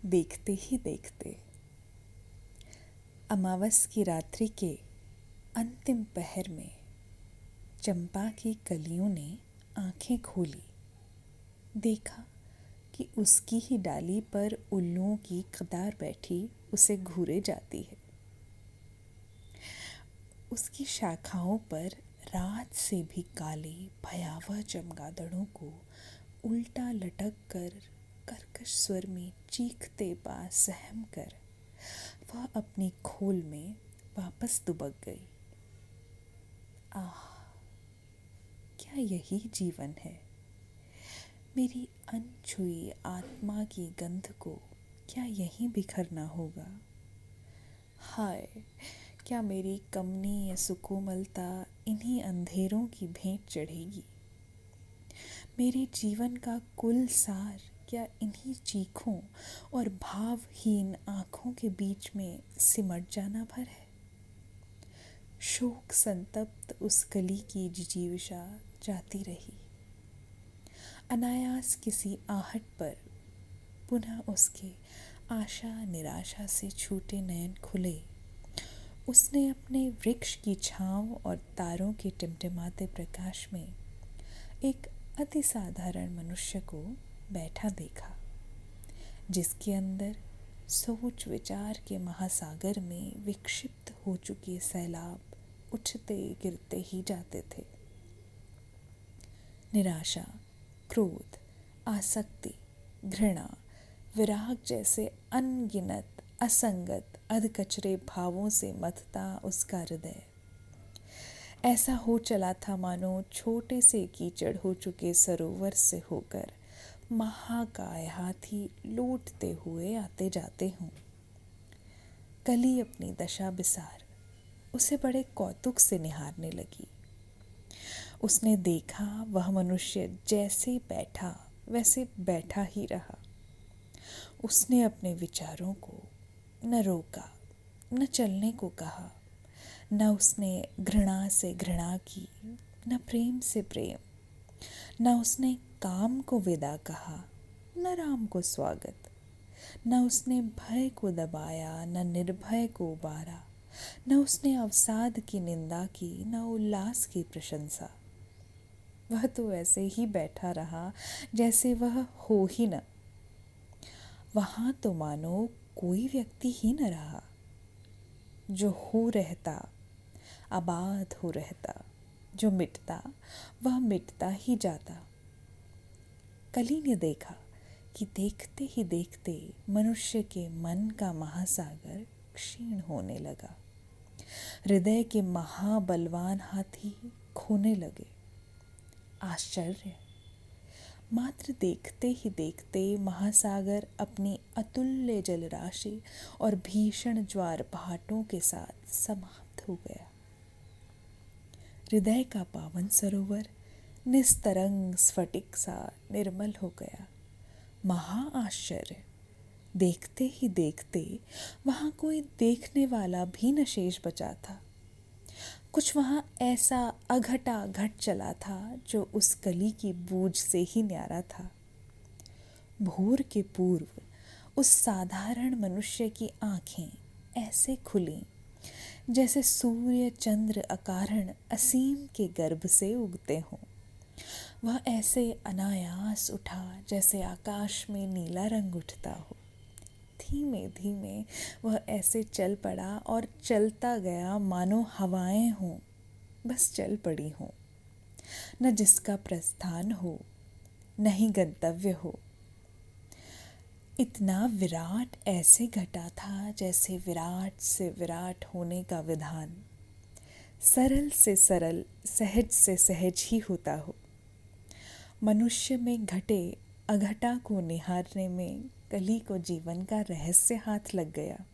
देखते ही देखते अमावस की रात्रि के अंतिम पहर में चंपा की कलियों ने आंखें खोली। देखा कि उसकी ही डाली पर उल्लुओं की कतार बैठी उसे घूरे जाती है। उसकी शाखाओं पर रात से भी काले भयावह चमगादड़ों को उल्टा लटक कर कर्कश स्वर में चीखते पा सहम कर वह अपनी खोल में वापस दुबक गई। आह, क्या यही जीवन है? मेरी अनछुई आत्मा की गंध को क्या यहीं बिखरना होगा? हाय, क्या मेरी कमनीय सुकोमलता इन्हीं अंधेरों की भेंट चढ़ेगी? मेरे जीवन का कुल सार क्या इन्हीं चीखों और भावहीन आँखों के बीच में सिमट जाना भर है? शोक संतप्त उस कली की जिजीविषा जाती रही। अनायास किसी आहट पर पुनः उसके आशा निराशा से छूटे नयन खुले। उसने अपने वृक्ष की छांव और तारों के टिमटिमाते प्रकाश में एक अति साधारण मनुष्य को बैठा देखा, जिसके अंदर सोच विचार के महासागर में विक्षिप्त हो चुके सैलाब उठते गिरते ही जाते थे। निराशा, क्रोध, आसक्ति, घृणा, विराग जैसे अनगिनत असंगत अधकचरे भावों से मथता उसका हृदय ऐसा हो चला था मानो छोटे से कीचड़ हो चुके सरोवर से होकर महाकाय हाथी लौटते हुए आते जाते हों। कली अपनी दशा बिसार उसे बड़े कौतुक से निहारने लगी। उसने देखा वह मनुष्य जैसे बैठा वैसे बैठा ही रहा। उसने अपने विचारों को न रोका, न चलने को कहा, न उसने घृणा से घृणा की, न प्रेम से प्रेम, न उसने काम को विदा कहा, न राम को स्वागत, न उसने भय को दबाया, न निर्भय को उबारा, न उसने अवसाद की निंदा की, न उल्लास की प्रशंसा। वह तो ऐसे ही बैठा रहा जैसे वह हो ही न। वहाँ तो मानो कोई व्यक्ति ही न रहा। जो हो रहता आबाद हो रहता, जो मिटता वह मिटता ही जाता। कली ने देखा कि देखते ही देखते मनुष्य के मन का महासागर क्षीण होने लगा। हृदय के महाबलवान हाथी खोने लगे। आश्चर्य! मात्र देखते ही देखते महासागर अपनी अतुल्य जलराशि और भीषण ज्वार भाटों के साथ समाप्त हो गया। हृदय का पावन सरोवर निस्तरंग स्फटिक सा निर्मल हो गया। महा आश्चर्य! देखते ही देखते वहाँ कोई देखने वाला भी न शेष बचा था। कुछ वहाँ ऐसा अघटा घट चला था जो उस कली की बूझ से ही न्यारा था। भोर के पूर्व उस साधारण मनुष्य की आंखें ऐसे खुली जैसे सूर्य चंद्र अकारण असीम के गर्भ से उगते हों। वह ऐसे अनायास उठा जैसे आकाश में नीला रंग उठता हो। धीमे धीमे वह ऐसे चल पड़ा और चलता गया मानो हवाएं हों, बस चल पड़ी हों। न जिसका प्रस्थान हो, न ही गंतव्य हो। इतना विराट ऐसे घटा था जैसे विराट से विराट होने का विधान सरल से सरल, सहज से सहज ही होता हो। मनुष्य में घटे अघटा को निहारने में कली को जीवन का रहस्य हाथ लग गया।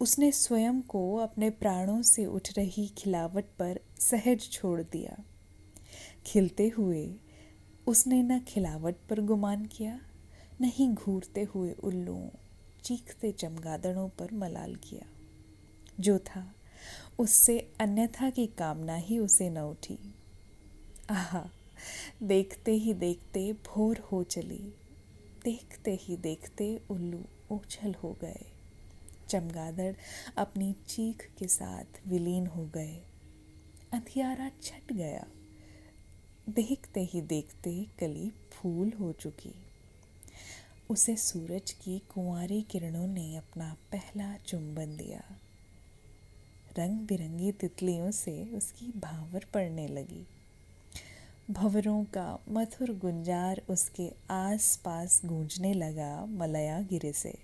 उसने स्वयं को अपने प्राणों से उठ रही खिलावट पर सहज छोड़ दिया। खिलते हुए उसने न खिलावट पर गुमान किया, न ही घूरते हुए उल्लुओं, चीखते चमगादड़ों पर मलाल किया। जो था उससे अन्यथा की कामना ही उसे न उठी। आहा, देखते ही देखते भोर हो चली। देखते ही देखते उल्लू ओझल हो गए। चमगादड़ अपनी चीख के साथ विलीन हो गए। अंधियारा छट गया। देखते ही देखते कली फूल हो चुकी। उसे सूरज की कुंवारी किरणों ने अपना पहला चुंबन दिया। रंग बिरंगी तितलियों से उसकी भावर पड़ने लगी। भंवरों का मधुर गुंजार उसके आस पास गूंजने लगा मलयागिरी से।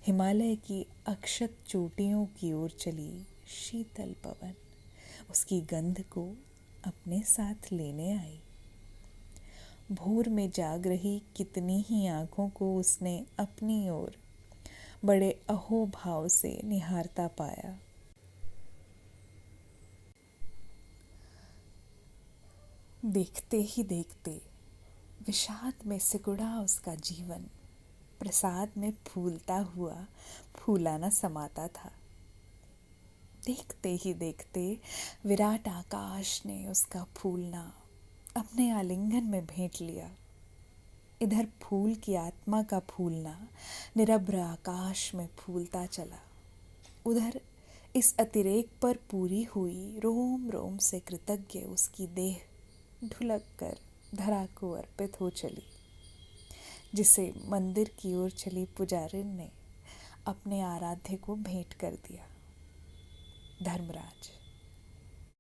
हिमालय की अक्षत चोटियों की ओर चली शीतल पवन उसकी गंध को अपने साथ लेने आई। भोर में जाग रही कितनी ही आँखों को उसने अपनी ओर बड़े अहोभाव से निहारता पाया। देखते ही देखते विषाद में सिकुड़ा उसका जीवन प्रसाद में फूलता हुआ फूलाना समाता था। देखते ही देखते विराट आकाश ने उसका फूलना अपने आलिंगन में भेंट लिया। इधर फूल की आत्मा का फूलना निरभ्र आकाश में फूलता चला। उधर इस अतिरेक पर पूरी हुई रोम रोम से कृतज्ञ उसकी देह ढुलक कर धरा को अर्पित हो चली, जिसे मंदिर की ओर चली पुजारिन ने अपने आराध्य को भेंट कर दिया। धर्मराज।